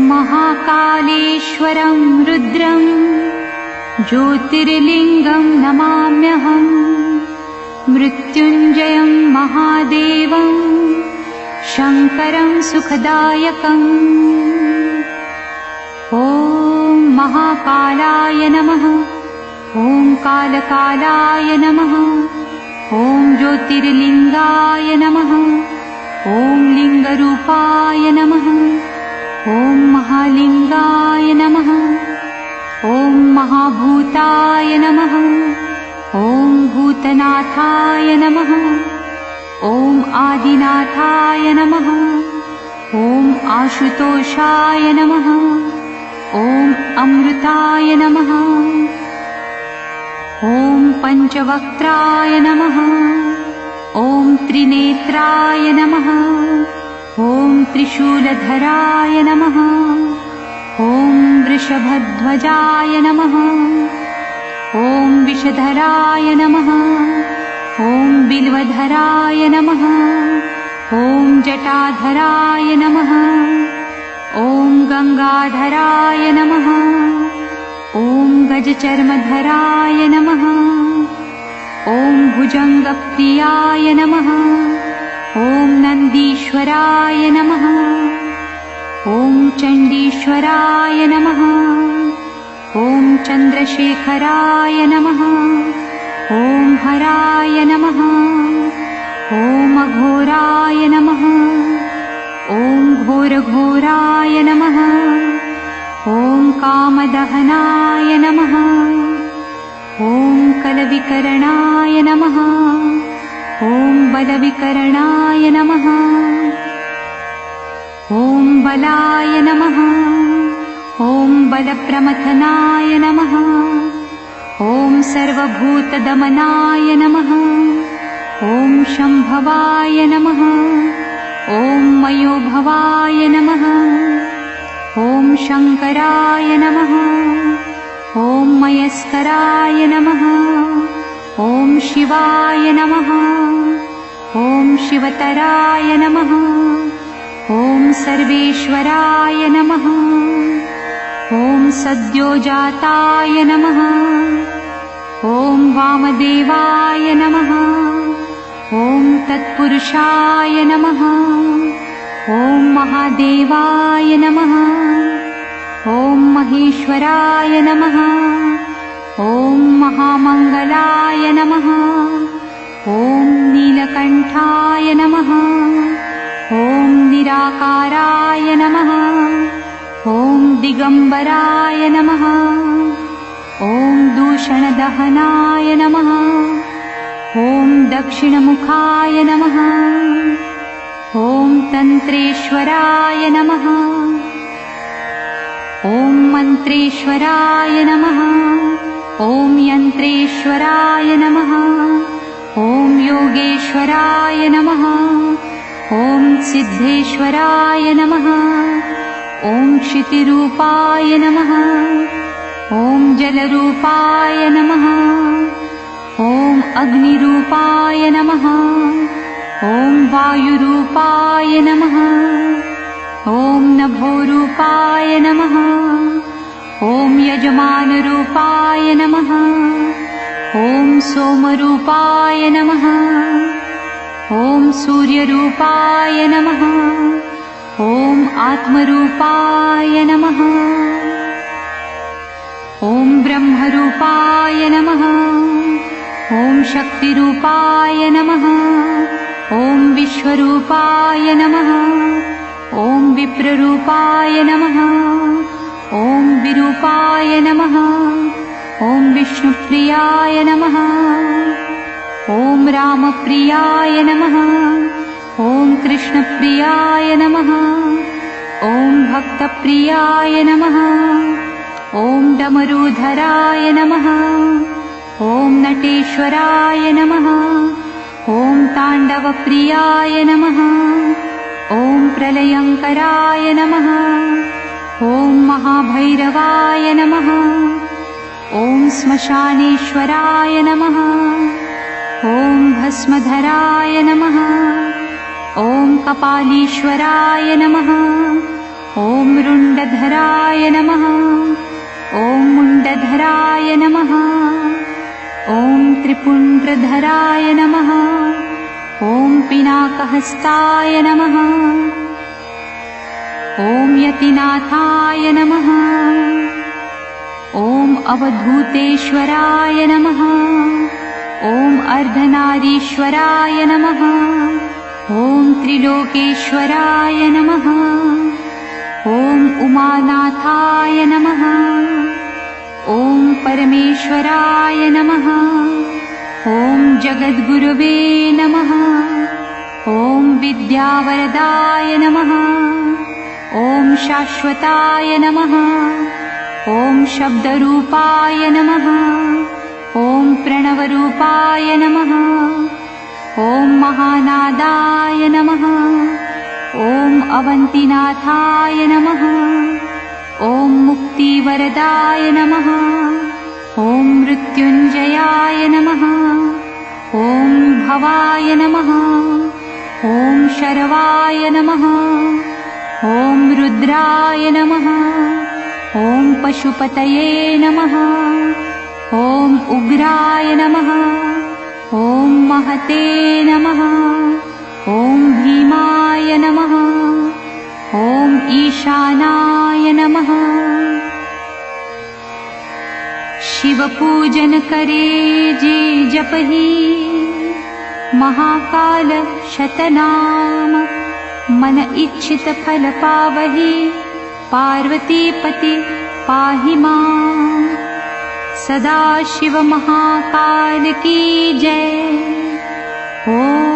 महाकालेश्वरं रुद्रं ज्योतिर्लिङ्गं नमाम्यहम्। मृत्युञ्जयं महादेवं शङ्करं सुखदायकम्। ॐ महाकालाय नमः। ॐ कालकालाय नमः। ॐ ज्योतिर्लिङ्गाय नमः। ॐ लिङ्गरूपाय नमः। ॐ महालिङ्गाय नमः। ॐ महाभूताय नमः। ॐ भूतनाथाय नमः। ॐ आदिनाथाय नमः। ॐ आशुतोषाय नमः। ॐ अमृताय नमः। ॐ पञ्चवक्त्राय नमः। ॐ त्रिनेत्राय नमः। ॐ त्रिशूलधराय नमः। ॐ वृषभध्वजाय नमः। ॐ विषधराय नमः। ॐ बिल्वधराय नमः। ॐ जटाधराय नमः। ॐ गङ्गाधराय नमः। ॐ गजचर्मधराय नमः। ॐ भुजङ्गप्रियाय नमः। ॐ नन्दीश्वराय नमः। ॐ चण्डीश्वराय नमः। ॐ चन्द्रशेखराय नमः। ॐ हराय नमः। ॐ अघोराय नमः। ॐ घोरघोराय नमः। ॐ कामदहनाय नमः। ॐ कलविकरणाय नमः। ॐ बलविकरणाय नमः। ॐ बलाय नमः। ॐ बलप्रमथनाय नमः। ॐ सर्वभूतदमनाय नमः। ॐ शम्भवाय नमः। ॐ मयोभवाय नमः। ॐ शङ्कराय नमः। ॐ मयस्कराय नमः। ॐ शिवाय नमः। ॐ शिवतराय नमः। ॐ सर्वेश्वराय नमः। ॐ सद्योजाताय नमः। ॐ वामदेवाय नमः। ॐ तत्पुरुषाय नमः। ॐ महादेवाय नमः। ॐ महेश्वराय नमः। ॐ महामङ्गलाय नमः। ॐ नीलकण्ठाय नमः। ॐ निराकाराय नमः। ॐ दिगम्बराय नमः। ॐ दूषणदहनाय नमः। ॐ दक्षिणमुखाय नमः। ॐ तन्त्रेश्वराय नमः। ॐ मन्त्रेश्वराय नमः। ॐ यन्त्रेश्वराय नमः। ॐ योगेश्वराय नमः। ॐ सिद्धेश्वराय नमः। ॐ क्षितिरूपाय नमः। ॐ जलरूपाय नमः। ॐ अग्निरूपाय नमः। ॐ वायुरूपाय नमः। ॐ नभोरूपाय नमः। ॐ यजमानरूपाय नमः। ॐ सोमरूपाय नमः। ॐ सूर्यरूपाय नमः। ॐ आत्मरूपाय नमः। ॐ ब्रह्मरूपाय नमः। ॐ शक्तिरूपाय नमः। ॐ विश्वरूपाय नमः। ॐ विप्ररूपाय नमः। ॐ विरूपाय नमः। ॐ विष्णुप्रियाय नमः। ॐ रामप्रियाय नमः। ॐ कृष्णप्रियाय नमः। ॐ भक्तप्रियाय नमः। ॐ डमरूधराय नमः। ॐ नटेश्वराय नमः। ॐ ताण्डवप्रियाय नमः। ॐ प्रलयङ्कराय नमः। ॐ महाभैरवाय नमः। ॐ श्मशानेश्वराय नमः। ॐ भस्मधराय नमः। ॐ कपालीश्वराय नमः। ॐ रुण्डधराय नमः। ॐ मुण्डधराय नमः। ॐ त्रिपुण्ड्रधराय नमः। ॐ पिनाकहस्ताय नमः। ॐ यतिनाथाय नमः। ॐ अवधूतेश्वराय नमः। ॐ अर्धनारीश्वराय नमः। ॐ त्रिलोकेश्वराय नमः। ॐ उमानाथाय नमः। ॐ परमेश्वराय नमः। ॐ जगद्गुरुवे नमः। ॐ विद्यावरदाय नमः। ॐ शाश्वताय नमः। ॐ शब्दरूपाय नमः। ॐ प्रणवरूपाय नमः। ॐ महानादाय नमः। ॐ अवन्तिनाथाय नमः। ॐ मुक्तिवरदाय नमः। ॐ मृत्युञ्जयाय नमः। ॐ भवाय नमः। ॐ शर्वाय नमः। ॐ रुद्राय नमः। ॐ पशुपतये नमः। ॐ उग्राय नमः। ॐ महते नमः। ॐ भीमाय नमः। ॐ ईशानाय नमः। शिवपूजन करे जे जपहि, महाकाल शतनाम। मन इच्छित फल पावहि, पार्वतीपति पाहि मां। सदा शिव महाकाल की जय। ॐ